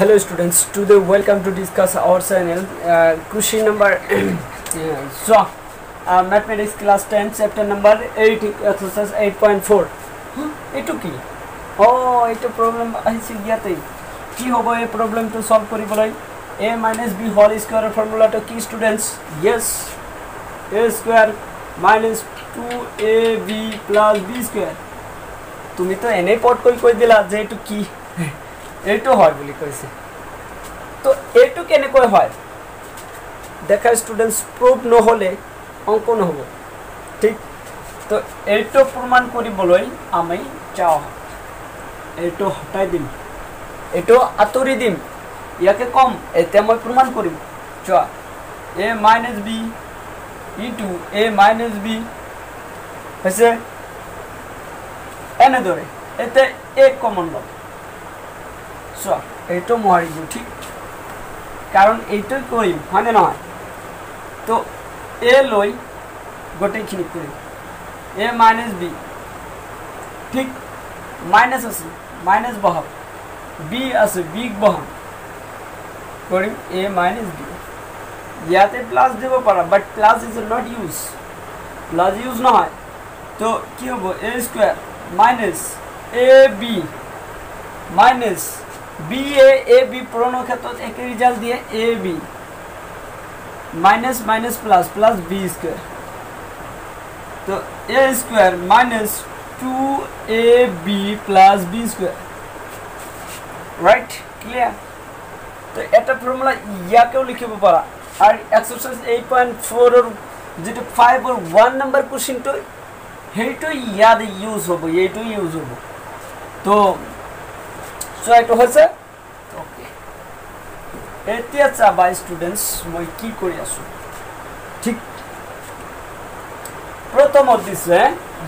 Hello students, today welcome to discuss our channel question number mathematics class 10 chapter number 8 exercise 8.4 eto ki eto problem aise yate ki hobo ei problem to solve koribolai a minus b whole square formula to ki students yes a square minus 2ab plus b square tumi to ene pot koi dila je eto ki एटो হয় বুলি কৈছে তো এটু কেনে কয় হয় দেখা students proof নহলে অঙ্ক নহব ঠিক তো এটু প্রমাণ কৰিবলৈ আমি চাও এটু হটাই দিম এটু আতৰি দিম ইয়াকে কম এতে মই প্ৰমাণ কৰিম চোৱা a - b * a - b হৈছে এনে ধৰে এতে এক কমন লম So, एटो मारिबो ठीक कारण एटो करिम हाने নহয় তো a লই গটেখিনি করিম a - b ঠিক মাইনাস আছে মাইনাস বহাব b আছে b বহাব করিম a - b ইয়াতে প্লাস দেব পারা but plus is not use plus use নহয় তো কি হবে a square minus ab minus b পুরনো ক্ষেত্রে একই রেজাল্ট দিয়ে ab minus minus plus plus b square তো a square minus 2ab plus b square right clear তো এটা ফর্মুলা ইয়াকেও লিখিব পারা আর এক্সারসাইজ 8.4 এর যেটা 5 আর 1 নাম্বার কোশ্চেন তো হেইটো ইয়াদ ইউজ হবে এইটো ইউজ হবে তো So it was okay. এতিয়া চাবা স্টুডেন্টস মই কি কৰি আছো ঠিক প্ৰথমত দিছে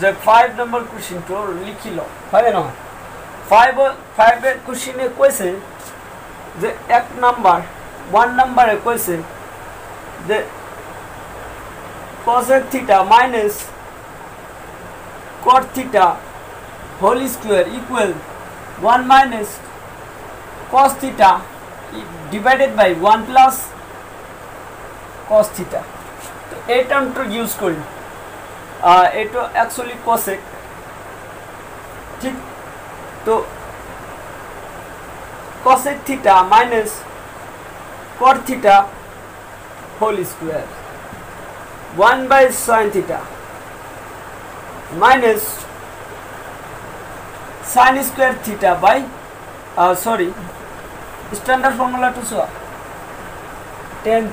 যে 5 নম্বৰ কোশ্চেনটো লিখিল হয় না 5 এর কোশ্চেনে কৈছে যে এক নাম্বার 1 নম্বরে কৈছে যে cos θ minus cot θ whole square equal 1 minus cos theta divided by 1 plus cos theta तो ए टर्म तो यूज करी एटो एक्चुअली cosec ठीक तो cosec theta minus cot theta whole square 1 by sin theta minus sin square theta by standard formula to so 10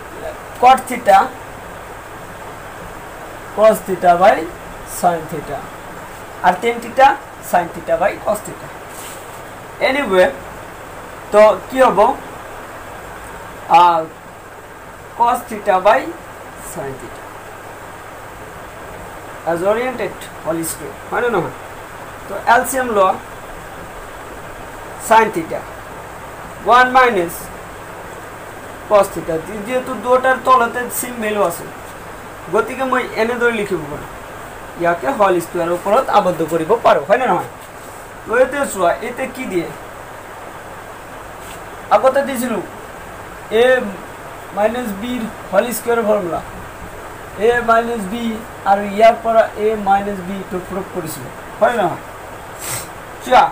cot theta cos theta by sin theta और 10 theta sin theta by cos theta anyway तो কি হবো cos theta by sin theta as oriented whole square হয় না না तो LCM लो sin theta 1 minus cos theta যেহেতু দুটার তলতে সেম ভ্যালু আছে গতিকে মই এনে ধরে লিখিব পাৰো ইয়াকে হোল স্কয়াৰ উপৰত আবদ্ধ কৰিব পাৰো হয় না নহয় তো এতে সোয়া এতে কি দিয়ে আগতে দিছিল a - b whole square formula a - b আর ইয়ার পৰা a - b তো প্ৰয়োগ কৰিছিল হয় না চা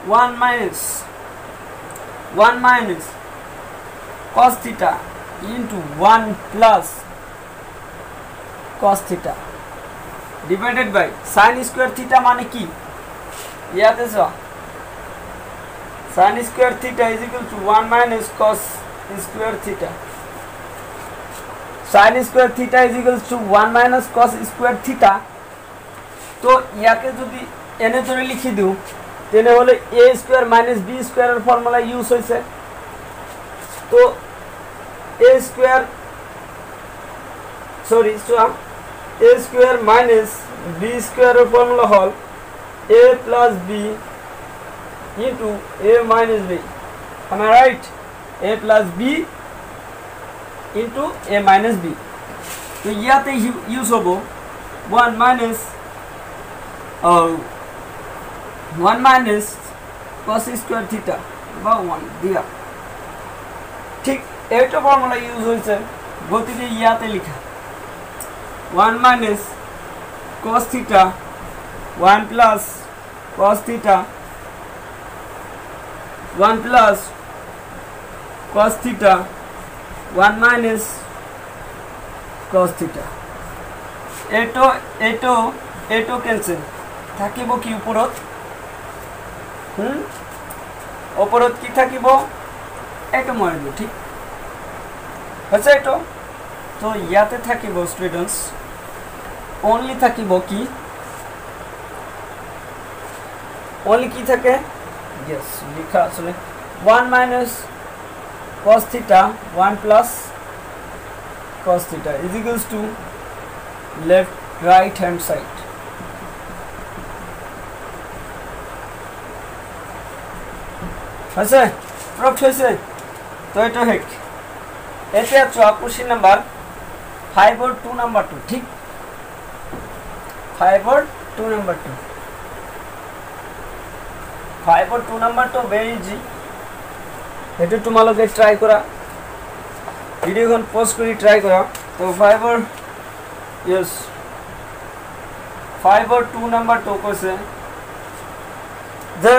1 minus cos theta into 1 plus cos theta divided by sin square theta মানে কি ইয়াতে so sin square theta is equal to 1 minus cos square theta sin square theta is equal to 1 minus cos square theta তো ইয়াকে যদি এনে ধরে লিখি দিও তেনে হলে a স্কয়ার মাইনাস b স্কয়ারের ফর্মুলা ইউজ হইছে তো a square a square minus b স্কয়ারের ফর্মুলা হল a plus b into a minus b am I right a plus b into a minus b তো ইয়াতে ইউজ হবো 1 minus 1 minus cos square theta বা 1 দিয়া ঠিক এইটো ফর্মুলা ইউজ হইছে গতিকে ইয়াতে লিখা 1 minus cos theta 1 plus cos theta 1 plus cos theta 1 minus cos theta এটো ক্যান্সেল থাকিব কি উপরত উপরত কি থাকিব এটো মনে দিও ঠিক আছে এটো তো ইয়াতে থাকিব স্টুডেন্টস only থাকিব কি only কি থাকে yes লিখা আসলে 1 minus cos theta 1 plus cos theta is equals to left right hand side আছে প্রুফ হইছে তো এটা হেক এতে আছে কোশ্চেন নাম্বার 5 और 2 নাম্বার 2 ঠিক 5 और 2 নাম্বার 2 5 और 2 নাম্বার 2 very easy এটা তোমালোকে ট্রাই করা ভিডিওখন পজ কৰি ট্রাই করা তো 5 और yes 5 और 2 নাম্বার 2 কৈছে the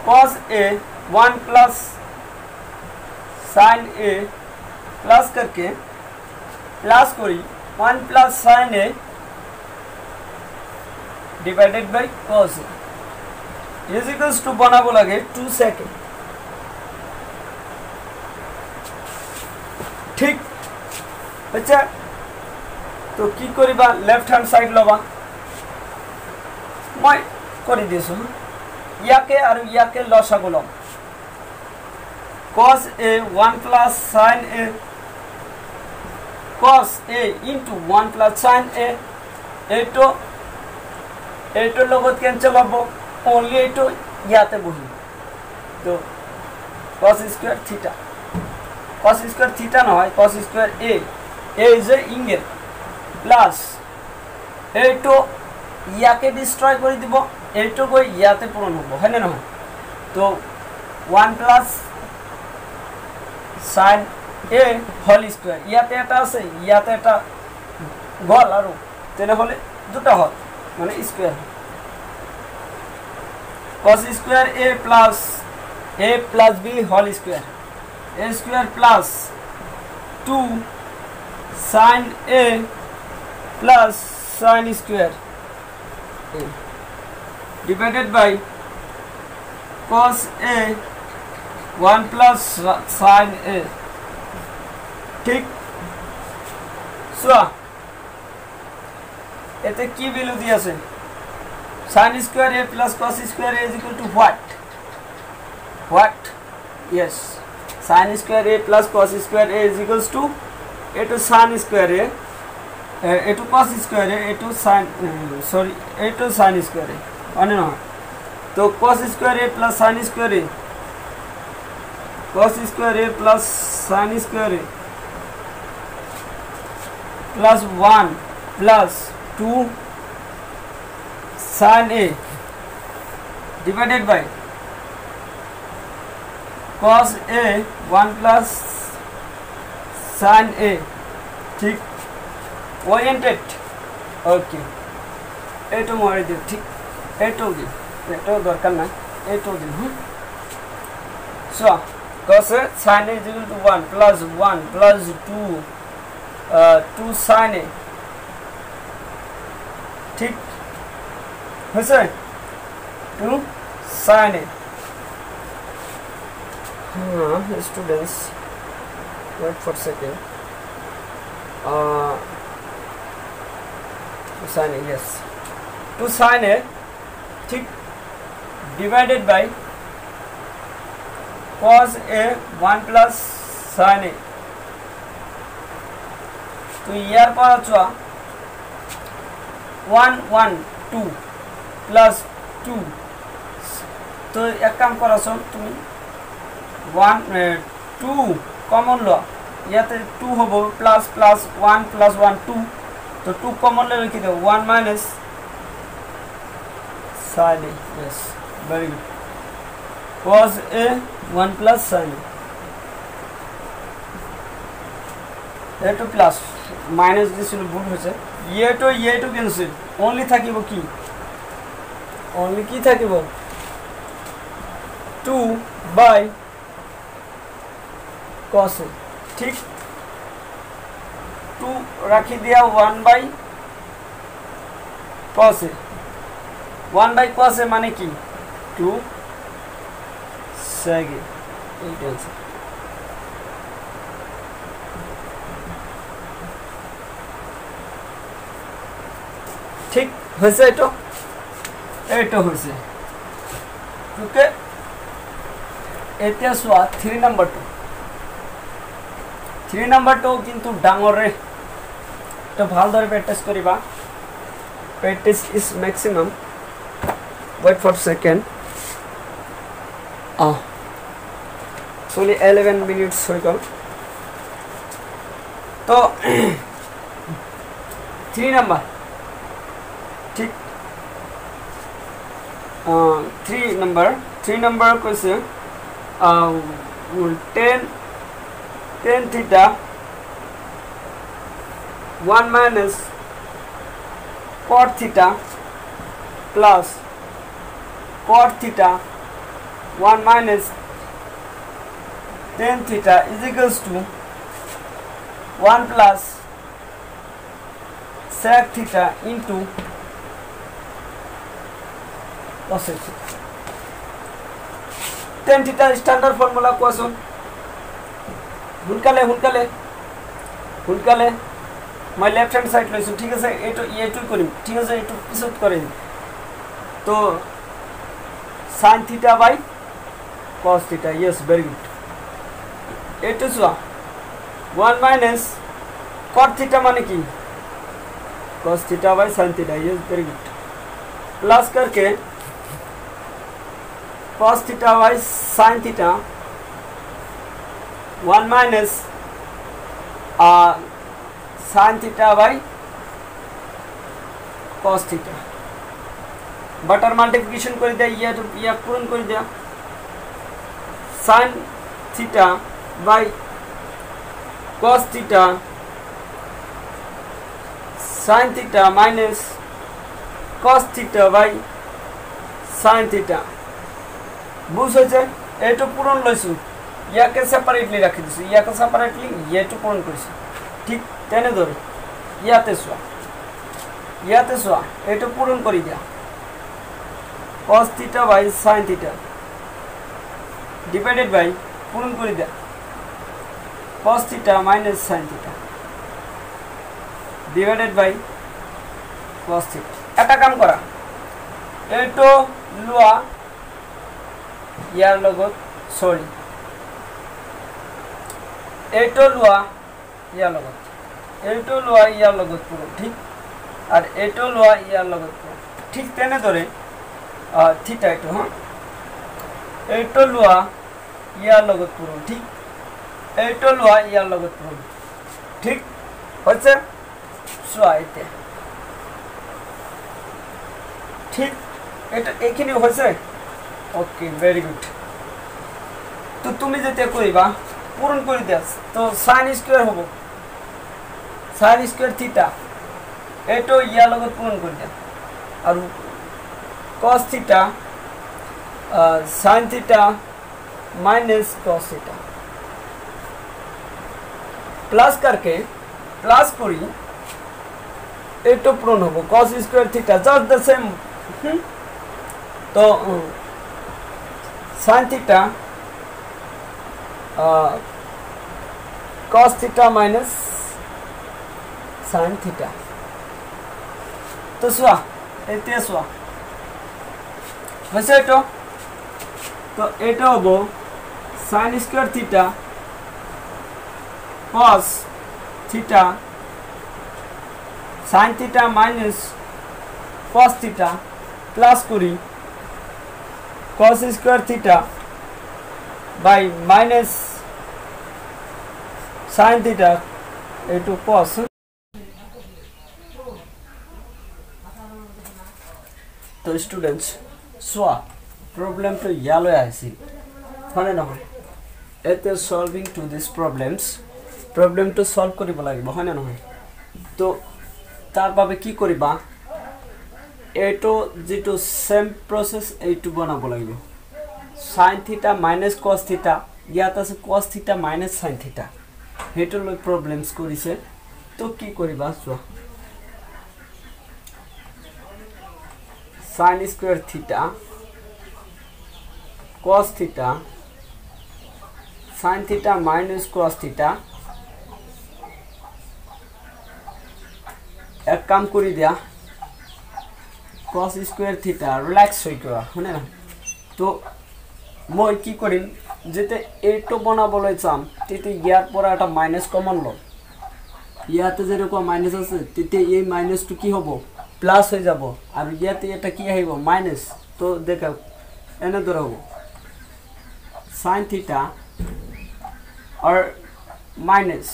cos a 1 plus sin a plus करके प्लस करी 1 plus sin a divided by cos a is equals to बनाबो लगे 2 सेकेंड ठीक अच्छा तो की करिबा लेफ्ट हैंड साइड लबा मैं करि दिसु याके और याके लसागु lump cos a 1 plus sin a cos a into 1 plus sin a एटो লগত कैंसिल হবো only एटो ইয়াতে বহি তো cos square theta নহয় cos square a is a angle plus एटो ইয়াকে ডিস্ট্রয় করে দিব एटो কই ইয়াতে পূরণ হবো হয়নে নহয় তো 1 plus sin a whole square ইয়াতে এটা আছে ইয়াতে এটা গল আৰু তেনে হলে দুটা হল মানে square cos square a plus b whole square a square plus 2 sin a plus sin square a divided by cos a 1 plus sin a ठीक सो এতে কি ভ্যালু দিয়েছে sin square a plus cos square a is equal to what yes sin square a plus cos square a is equals to a to sin square a to cos square a to sin sorry a to sin square a মানে না তো cos square a plus sin square a cos square a plus sin square a plus 1 plus 2 sin a divided by cos a 1 plus sin a ठीक oriented okay एटो मार दियो ठीक एटो दरकार ना एटो दियो सो cos sin a is equal to 1 plus 2 sin a ठीक है 2 sin a students wait for a second 2 sin a yes 2 sin a ठीक divided by cos a 1 plus sin a तो यार पर अच्छा 1 1 2 plus 2 तो एक काम करो सुन तुम 2 कॉमन लो या तो 2 होबो प्लस 1 plus 1 2 तो 2 कॉमन ले लिखी दो 1 minus sin a yes very good cos a 1 plus sin a to plus minus দিছিল ভুল হৈছে a to cancel only থাকিব কি only কি থাকিব 2 by cos a ঠিক 2 রাখি দিয়া 1 by cos a 1 by cos a মানে কি 2 sec a এইটা আছে ঠিক হয়েছে এটা হয়েছে ওকে এতিয়া সোয়া 3 নাম্বার 2 কিন্তু ডাঙরে তো ভাল ধরে প্র্যাকটিস করিবা practice is maximum wait for second only 11 minutes हो गए तो 3 नंबर ठीक 3 नंबर कैसे 10 theta 1 minus cot theta plus cot theta 1 minus tan theta is equals to 1 plus sec theta into cosec theta. Tan theta standard formula question. हुनकाले मैं left hand side lasso ठीक है ये करिम ठीक है ये पिছত करें तो sin theta by cos theta yes very good ये तो 1 minus cot theta माने की cos theta by sin theta yes very good plus करके cos theta by sin theta 1 minus sin theta by cos theta butter multiplication कर दिया ये पूर्ण कर दिया sin theta by cos theta sin theta minus cos theta by sin theta बुझ होছে এটো পূরণ লইছো ইয়াকে সেপারেটলি রাখি দিছো ইয়াকে সেপারেটলি এটো পূরণ করিছো ঠিক তেনে ধরে ইয়াতে সোয়া এটো পূরণ করি দিয়া cos theta by sin theta divided by পূরণ করি দিয়া cos theta minus sin theta divided by cos theta এটা কাম করা এটো লওয়া ইয়ার লগত সরি এটো লওয়া ইয়ার লগত পুরো ঠিক আর এটো লওয়া ইয়ার লগত পুরো ঠিক তেনে ধরে থিটা এটো হ্যাঁ এটো লওয়া ইয়ার লগত পুরো ঠিক এটো লওয়া ইয়ার লগত পুরো ঠিক হচ্ছে সোয়াইতে ঠিক এটা এখানে হচ্ছে ওকে ভেরি গুড তো তুমি যেতে কইবা পূরণ করে দিস তো sin স্কয়ার হবে sin স্কয়ার থিটা এটো ইয়া লগত পূরণ করে দিয়া আর cos theta sin theta minus cos theta plus करके प्लस करी एटो पूर्ण होबो cos square theta just the same तो sin theta cos theta minus sin theta तो सुआ एते सुआ वैसे तो एटा होबो sin square theta cos theta sin theta minus cos theta plus करी cos square theta by minus sin theta into cos तो students स्वा problem तो यालो आइसी হয়নে নহয় এতে সলভিং টু দিস প্ৰবলেমটো সলভ কৰিব লাগিব হয়নে নহয় তো তাৰ বাবে কি কৰিবা এইটো যেটো সেম প্ৰসেস এইটো বনাব লাগিব sin theta minus cos theta ইয়াত আছে cos theta minus sin theta হেটো লৈ প্ৰবলেমস কৰিছে তো কি কৰিবা চোৱা sin square theta cos theta sin theta minus cos theta এক কাম কৰি দিয়া cos square theta ৰিল্যাক্স হৈ কৰা হয়নে না তো মই কি কৰিম যেতে এইটো বনাবলৈ চাম তেতে ইয়াৰ পৰা এটা মাইনাস কমন লম ইয়াতে যেৰকম মাইনাস আছে তেতে এই মাইনাসটো কি হ'ব প্লাস হৈ যাব আৰু ইয়াতে এটা কি আহিব মাইনাস তো দেখা এনে দৰ হ'ব sin theta और माइनस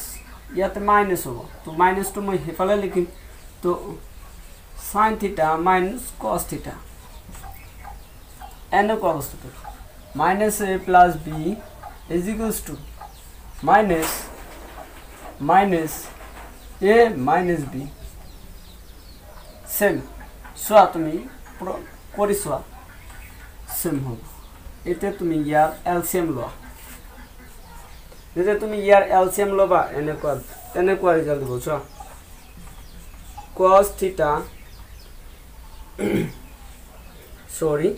ইয়াতে माइनस होगा तो माइनस तो मैं हेफाले लिखिम तो sin theta minus cos theta एन को अवस्था तो minus a plus b is equals to minus a minus b same सोआ তুমি কৰি সোয়া सेम হ'ব এতে তুমি ইয়াৰ এলসিএম লোৱা যেটা তুমি ইয়াৰ এলসিএম লবা এনেকুৱা ৰিজাল্ট দিব চোৱা cos theta সরি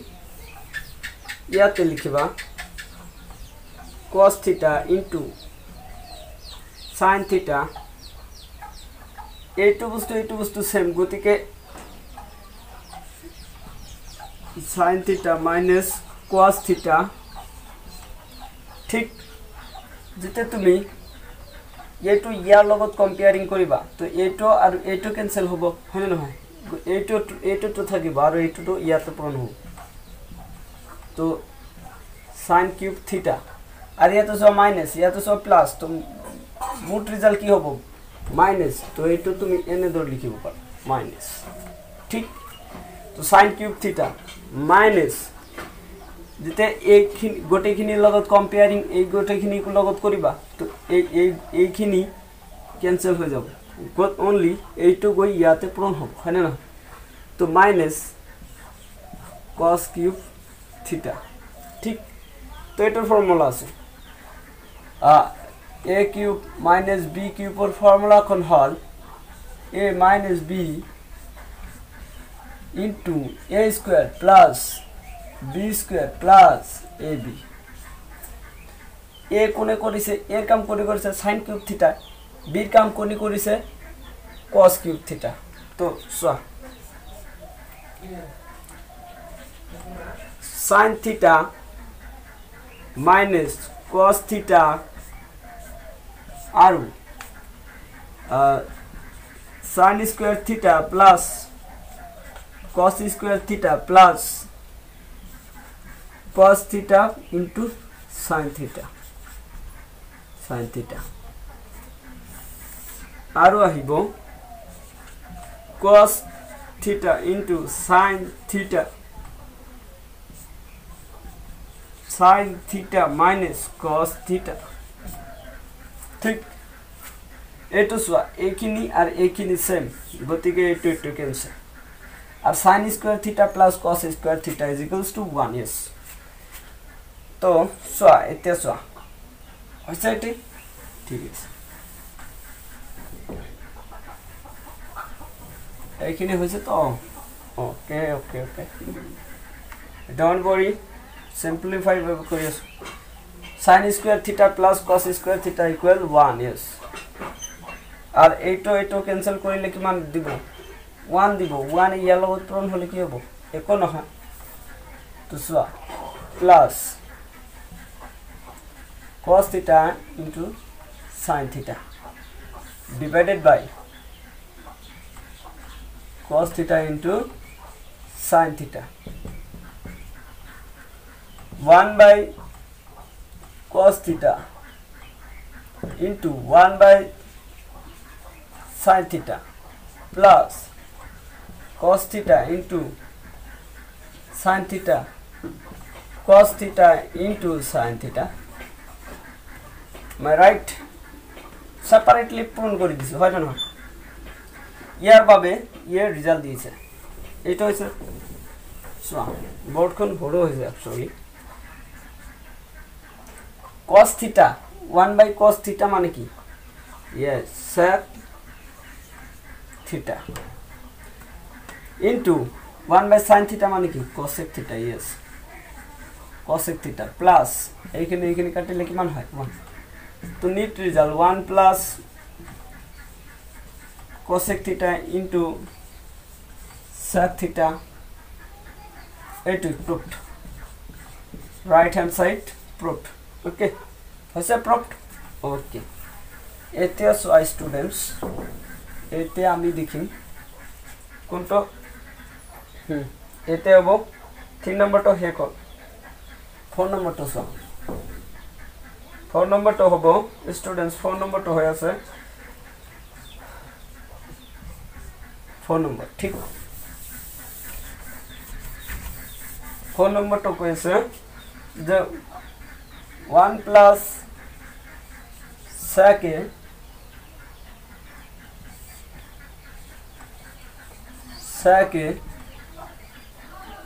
ইয়াতে লিখিবা cos theta into sin theta এইটো বস্তু সেম গতিকে sin theta minus cos theta ঠিক যেতে তুমি এইটো ইয়াৰ লগত কম্পেয়াৰিং কৰিবা তো এইটো আৰু এইটো ক্যান্সেল হ'ব হয়নে নহয় এইটো তো থাকিব আৰু এইটো তো ইয়াতে পূৰণ হ'ব তো sin cube theta আৰু ইয়াতে সব মাইনাস ইয়াতে সব প্লাস তো মুঠ ৰিজাল্ট কি হ'ব মাইনাস তো এইটো তুমি এনে ধৰ লিখিব পাৰা মাইনাস ঠিক তো sin cube theta মাইনাস যেতে এইখিনি গোটেইখিনিৰ লগত কম্পেয়াৰিং এই গোটেইখিনিৰ লগত কৰিবা তো এইখিনি ক্যান্সেল হৈ যাব গট অনলি এইটো গৈ ইয়াতে পূৰণ হ'ব হয়নে না তো মাইনাস cos cube theta ঠিক তো এটার ফর্মুলা আছে a cube minus b cube এর ফর্মুলা কোন হল a minus b into a square plus b square plus ab a কোনে কৰিছে এৰ কাম কৰিছে sin cube theta b এৰ কাম কৰিছে cos cube theta তো সোয়া sin theta minus cos theta আৰু sin square theta plus cos square theta plus cos theta into sin theta আৰু আহিব cos theta into sin theta minus cos theta ঠিক এটো সোয়া এইখিনি আর এইখিনি সেম গতিকে এটো cancel are sin square theta plus cos square theta is equals to 1 yes তো সোয়া এতে সোয়া হইছে এটি ঠিক আছে এইখিনি হইছে তো ওকে ডোন্ট वरी সিম্পলিফাই কৰি আছো sin square theta plus cos square theta equal 1 yes আর এইটো ক্যান্সেল কৰিলে কিমান দিব 1 দিব 1 ইয়াৰ লগত পূৰণ হলে কি হ'ব একো নহয় তো সোয়া plus cos theta into sin theta divided by cos theta into sin theta 1 by cos theta into 1 by sin theta plus cos theta into sin theta cos theta into sin theta am I right separately পূরণ করে দিছি হয় না ইয়ার ভাবে এর result দিয়েছে এটা হইছে বোর্ডখন বড় হয়েছে actually cos theta 1 by cos theta মানে কি yes sec theta into 1 by sin theta মানে কি cosec theta yes cosec theta plus এইখানে কাটলে কি মান হয় 1 তো net result 1 plus cosec theta into sec theta it is proved right hand side proved okay what's a proved okay এতে so students এতে আমি দেখি কোনটা এতে হবো 3 নম্বরটা হে কল 4 নম্বরটা সো 4 নম্বরটা হবো স্টুডেন্টস 4 নম্বরটা হয়ে আছে 4 নম্বর ঠিক 4 নম্বরটা কইছে যে 1 plus sec a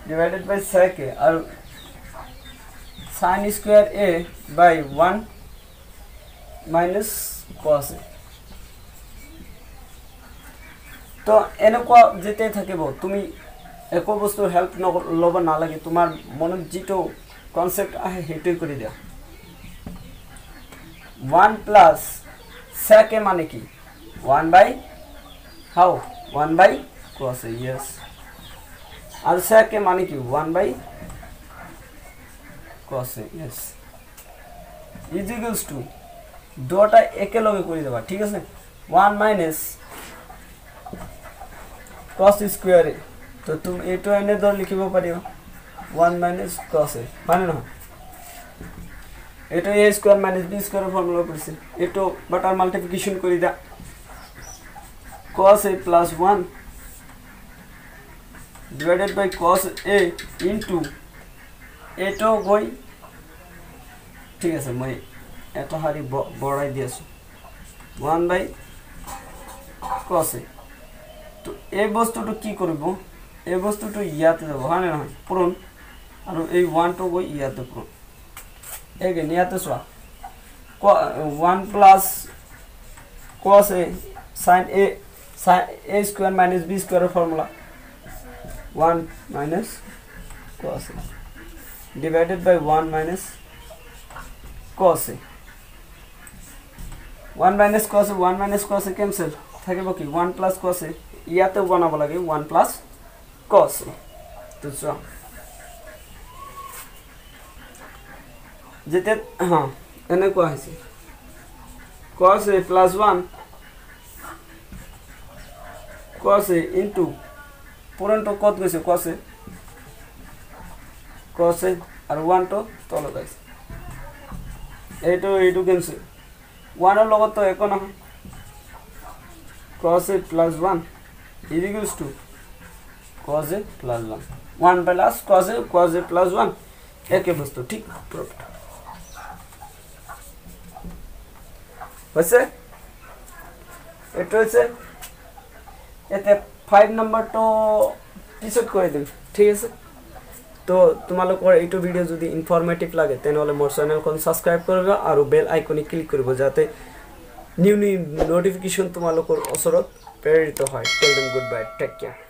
divided by sec a or sin square a by 1 minus cos a তো এনেকুৱা যেতে থাকিব তুমি একো বস্তু হেল্প লব না লাগে তোমাৰ মনত যেটো কনসেপ্ট আহে হেটুই কৰি দিয়া 1 plus sec a মানে কি 1 by how 1 by cos a yes are sec a মানে কি 1 by cos a yes is equals to দুটা একেলগে কৰি দেবা ঠিক আছে 1 minus cos square a তো তুমি এটো এনে ধর লিখিব পারিও 1 minus cos a মানে না এটা a square minus b square formula পড়ছে এটো বাটার মাল্টিপ্লিকেশন করি দা cos a plus 1 divided by cos a into এটো গই ঠিক আছে মই এটো হারি বড়াই দিয়েছি 1 by cos a তো এই বস্তুটো কি করব এই বস্তুটো ইয়াতে যাব হয় না পূরণ আর এই 1 টো গই ইয়াতে পূরণ এগে নিয়াতে সোয়া 1 plus cos a sin a square minus b square formula 1 minus cos a divided by 1 minus cos a 1 minus cos a 1 minus cos a cancel থাকিব কি 1 plus cos a ইয়াতে বানাবো লাগে 1 plus cos a তো সোয়া যেতে হ্যাঁ এনে কোয়া হইছে cos a plus 1 cos a into পুরন তো কত গেছে cos a আর 1 তো তল গেছে এইটো কেনছে 1 এর লগত তো এক না cos a plus 1 is equals to cos a plus 1 1 plus cos a plus 1 একে বস্তু ঠিক প্রপার হইছে এটা হইছে এতে 5 নাম্বার তো পিছত করে দিন ঠিক আছে তো তোমালোকৰ এইটো ভিডিও যদি ইনফৰমেটিভ লাগে তেনহলে মোৰ চ্যানেলখন সাবস্ক্ৰাইব কৰিবা আৰু বেল আইকনে ক্লিক কৰিব যাতে নিউ নোটিফিকেশন তোমালোকৰ ওচৰত প্ৰেৰিত হয় tell them good bye take care